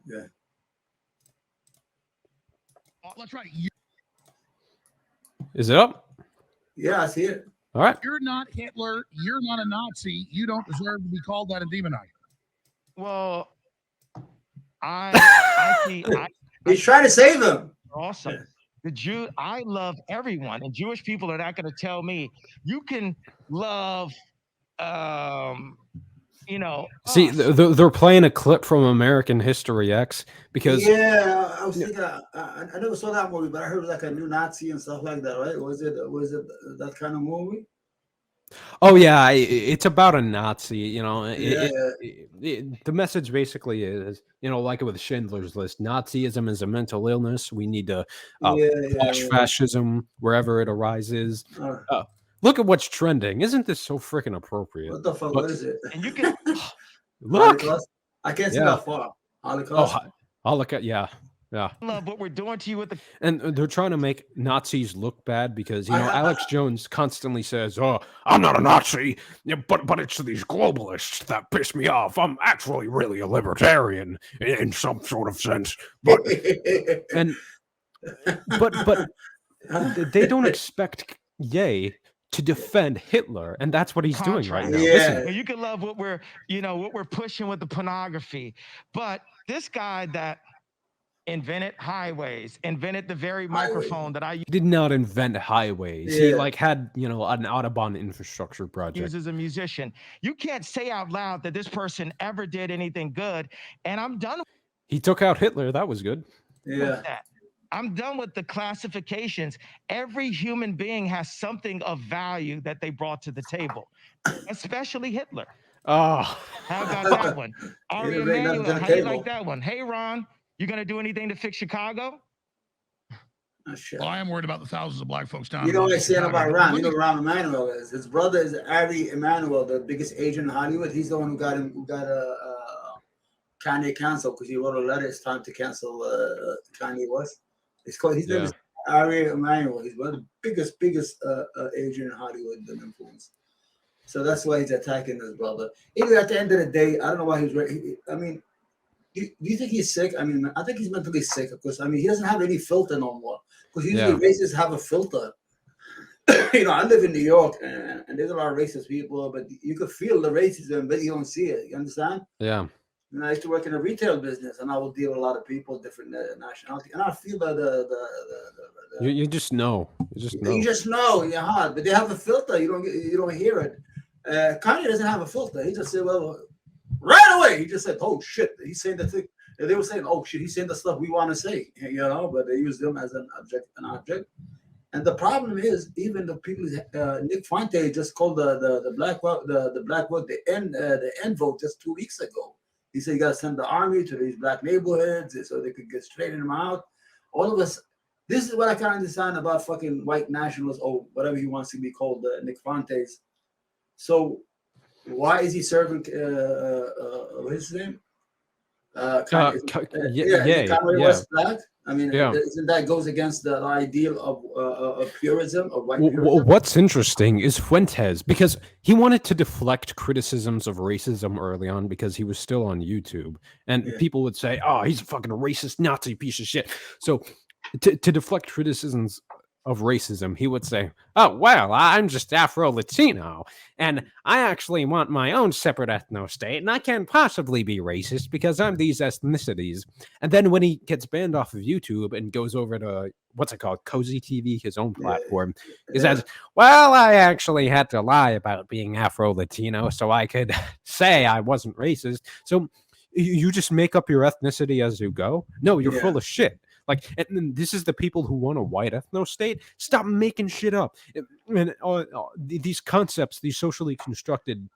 Yeah. Let's try. Is it up? Yeah, I see it. All right. You're not Hitler. You're not a Nazi. You don't deserve to be called that and demonized. Well, I see. He's trying to save him. Awesome. I love everyone, and Jewish people are not going to tell me you can love, See, they're playing a clip from American History X because Yeah, I was thinking. I never saw that movie, but I heard like a new Nazi and stuff like that. Right? Was it that kind of movie? oh yeah, it's about a Nazi. Yeah, The message basically is, like with Schindler's List, Nazism is a mental illness. We need to quash yeah. fascism wherever it arises. Uh, Look at what's trending. Isn't this so freaking appropriate? what the fuck? But What is it? and you can. look. Holocaust? I can't see Yeah. that far. Holocaust. Oh, I'll look at yeah. Love what we're doing to you with the. And they're trying to make Nazis look bad because Alex Jones constantly says, "Oh, I'm not a Nazi, but it's these globalists that piss me off. I'm actually really a libertarian in some sort of sense." But they don't expect Ye to defend Hitler, and that's what he's doing right now. Yeah. Listen, You can love what we're pushing with the pornography, but this guy that invented highways, invented the very microphone that I he did not invent highways. He had an Autobahn infrastructure project. use as a musician. You can't say out loud that this person ever did anything good, and I'm done He took out Hitler. That was good. with that. I'm done with the classifications. Every human being has something of value that they brought to the table, especially Hitler. Oh, How about that one? Ari didn't bring nothing to Emanuel, the how do you table. like that one? Hey, Ron, you going to do anything to fix Chicago? Oh, shit. Well, I am worried about the thousands of black folks down. You know what I said Chicago. about Ron? You know who Ron Emanuel is? His brother is Ari Emanuel, the biggest agent in Hollywood. He's the one who got Kanye canceled because he wrote a letter. It's time to cancel Kanye West. His name is Ari Emanuel. He's one of the biggest agent in Hollywood and influence. So that's why he's attacking his brother. Anyway, at the end of the day, I don't know why he's ready. I mean, do you think he's sick? I mean, I think he's mentally sick because he doesn't have any filter no more. Because usually racists have a filter. I live in New York and there's a lot of racist people, but you could feel the racism, but you don't see it. You understand? Yeah. And I used to work in a retail business, and I will deal with a lot of people, different nationality, and I feel that You just know. You just know in your heart, but they have a filter. You don't hear it. Kanye doesn't have a filter. He just said, well, right away. He just said, oh shit. He's saying the thing. They were saying, oh shit. He's saying the stuff we want to say, but they use them as an object. And the problem is, even the people, Nick Fuentes just called the black vote the end vote just 2 weeks ago. He said you got to send the army to these black neighborhoods so they could get straighten them out. All of us. This is what I can't understand about fucking white nationalists or whatever he wants to be called, Nick Fuentes. So why is he serving? What's his name? Kanye West black. I mean, isn't that goes against the ideal of purism of white purism? What's interesting is Fuentes, because he wanted to deflect criticisms of racism early on because he was still on YouTube, and people would say, "Oh, he's a fucking racist Nazi piece of shit." So, to deflect criticisms of racism, he would say, "Oh, well, I'm just Afro-Latino, and I actually want my own separate ethno-state, and I can't possibly be racist because I'm these ethnicities." And then when he gets banned off of YouTube and goes over to, what's it called, Cozy TV, his own platform, he says, well, I actually had to lie about being Afro-Latino so I could say I wasn't racist. So you just make up your ethnicity as you go? No, you're full of shit. Like, and this is the people who want a white ethno state. Stop making shit up. And these concepts, these socially constructed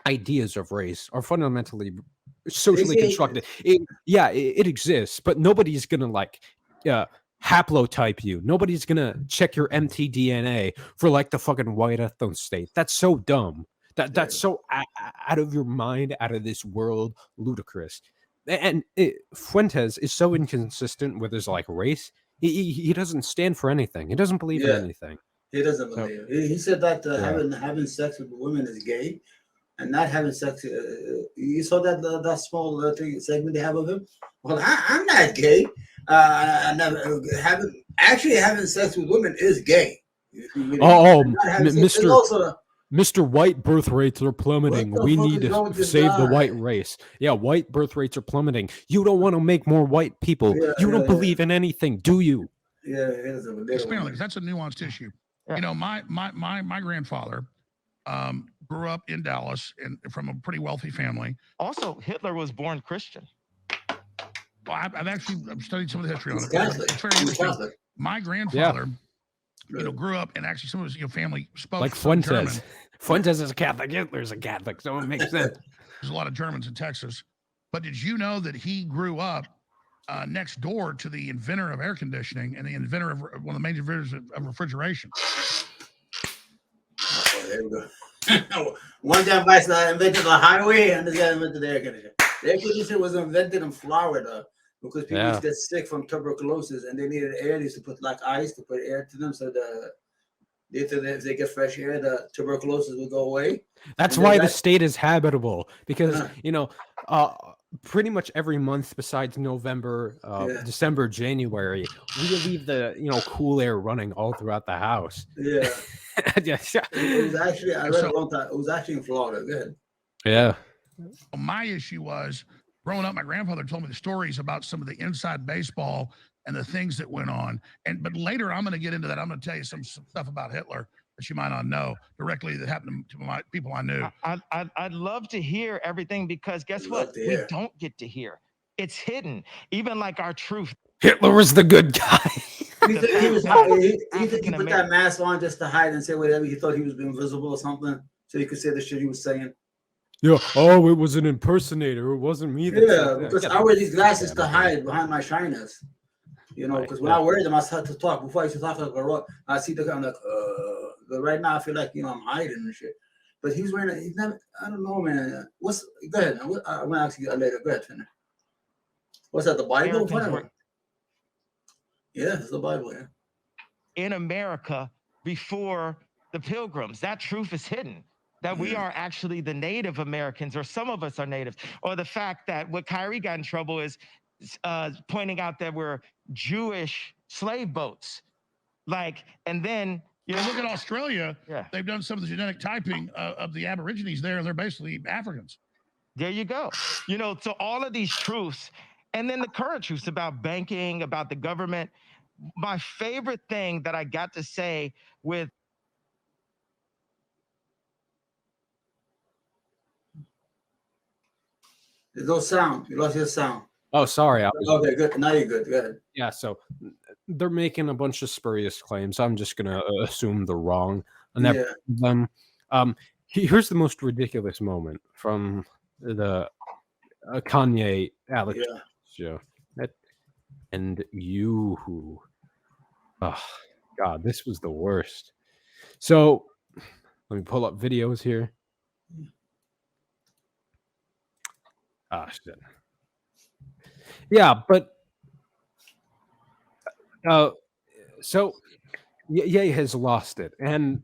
ideas of race, are fundamentally socially constructed. It exists, but nobody's gonna haplotype you. Nobody's gonna check your mtDNA for like the fucking white ethno state. That's so dumb. That's so out of your mind, out of this world, ludicrous. And Fuentes is so inconsistent with his race. He doesn't stand for anything. He doesn't believe in anything. He doesn't believe. He said that having sex with women is gay. and not having sex. You saw that small thing segment they have of him. Well, I'm not gay. I never having sex with women is gay. Mr. White birth rates are plummeting. We need to save the white race. Yeah, white birth rates are plummeting. You don't want to make more white people. You don't believe in anything, do you? Yeah, expand because that's a nuanced issue. You know, my grandfather grew up in Dallas and from a pretty wealthy family. Also, Hitler was born Christian. Well, I've actually studied some of the history on it. Catholic. It's very interesting. My grandfather, you know, grew up and actually some of his family spoke like Fuentes. German. Fuentes is a Catholic. Hitler's a Catholic, so it makes sense. There's a lot of Germans in Texas. But did you know that he grew up next door to the inventor of air conditioning and the inventor of one of the major inventors of refrigeration? Oh, there we go. One damn guy invented the highway, and this guy invented the air conditioner. The air conditioner was invented in Florida because people used to get sick from tuberculosis, and they needed air. They used to put like ice to put air to them, so if they get fresh air, the tuberculosis will go away. That's why the state is habitable, because you know, pretty much every month besides November, December, January, we leave the cool air running all throughout the house. Yeah. It was actually I read a long time. It was actually in Florida. Good. Yeah. My issue was growing up. My grandfather told me the stories about some of the inside baseball and the things that went on. But later I'm going to get into that. I'm going to tell you some stuff about Hitler that you might not know directly that happened to my people I knew. I'd love to hear everything because guess what? We don't get to hear. It's hidden. Even like our truth. Hitler was the good guy. He put that mask on just to hide and say whatever. He thought he was invisible or something, so he could say the shit he was saying. Yeah. Oh, it was an impersonator. It wasn't me. Because I wear these glasses to hide behind my shyness. You know, because when I wear them, I start to talk. Before I used to talk like a rock. I see the guy, I'm like, but right now I feel like I'm hiding and shit. But he's wearing he's never. I don't know, man. Go ahead. I'm gonna ask you later. Go ahead, Finner. What's that? The Bible? Yeah, it's the Bible. Yeah. In America, before the Pilgrims, that truth is hidden. That we are actually the Native Americans, or some of us are natives, or the fact that what Kyrie got in trouble is pointing out that we're Jewish slave boats. And then look at Australia. Yeah. They've done some of the genetic typing of the Aborigines there, and they're basically Africans. There you go. So all of these truths, and then the current truths about banking, about the government. My favorite thing that I got to say with there's no sound. You lost your sound. Oh, sorry. Okay, good. Now you're good. Go ahead. Yeah, so they're making a bunch of spurious claims. I'm just gonna assume they're wrong. And here's the most ridiculous moment from the Kanye Alex show. And you, oh God, this was the worst. So let me pull up videos here. Ah, shit. Yeah, but so Ye has lost it, and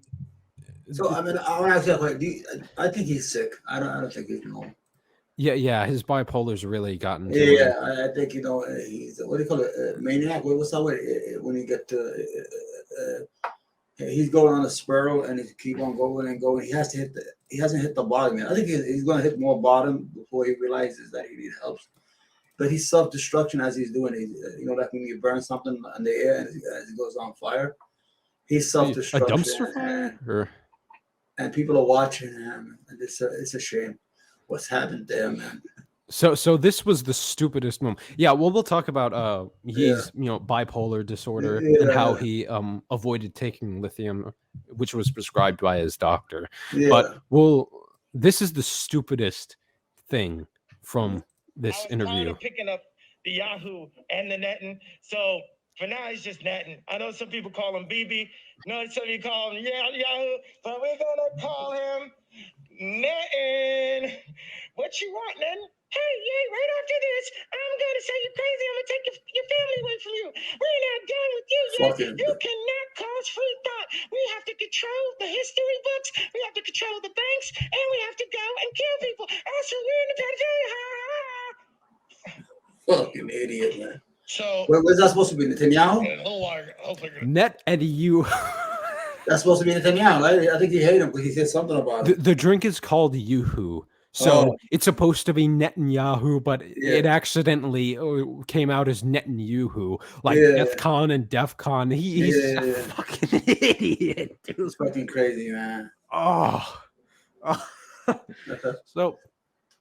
so I mean, I want to ask you a question. I think he's sick. I don't think he's normal. Yeah, his bipolar's really gotten. I think he's what do you call it? Maniac. What's that word? When you get to he's going on a spiral and he keep on going and going. He hasn't hit the bottom yet. I think he's going to hit more bottom before he realizes that he needs help. But he's self-destruction as he's doing it. Like when you burn something in the air and as it goes on fire, he's self-destruction. A dumpster fire? And people are watching him, and it's a shame what's happened there, man. So this was the stupidest moment. Yeah, well, we'll talk about his bipolar disorder and how he avoided taking lithium, which was prescribed by his doctor. But this is the stupidest thing from this interview. Picking up the Yahoo and the netting. So for now, it's just netting. I know some people call him BB. No, some people call him Yahoo, but we're gonna call him netting. What you want, netting? Hey, right after this, I'm going to say you're crazy. I'm going to take your family away from you. We're not done with you yet. You cannot cause free thought. We have to control the history books. We have to control the banks. And we have to go and Fucking idiot, man. So Where's that supposed to be? Netanyahu? in a little while, hopefully, Net edu. That's supposed to be Netanyahu, right? I think he hated him because he said something about it. The drink is called Yoo-hoo. So Oh. it's supposed to be Netanyahu, but Yeah. it accidentally came out as Netanyahu, like Yeah. DEFCON and DEFCON. He's Yeah. a fucking idiot, dude. It's fucking crazy, man. Oh. So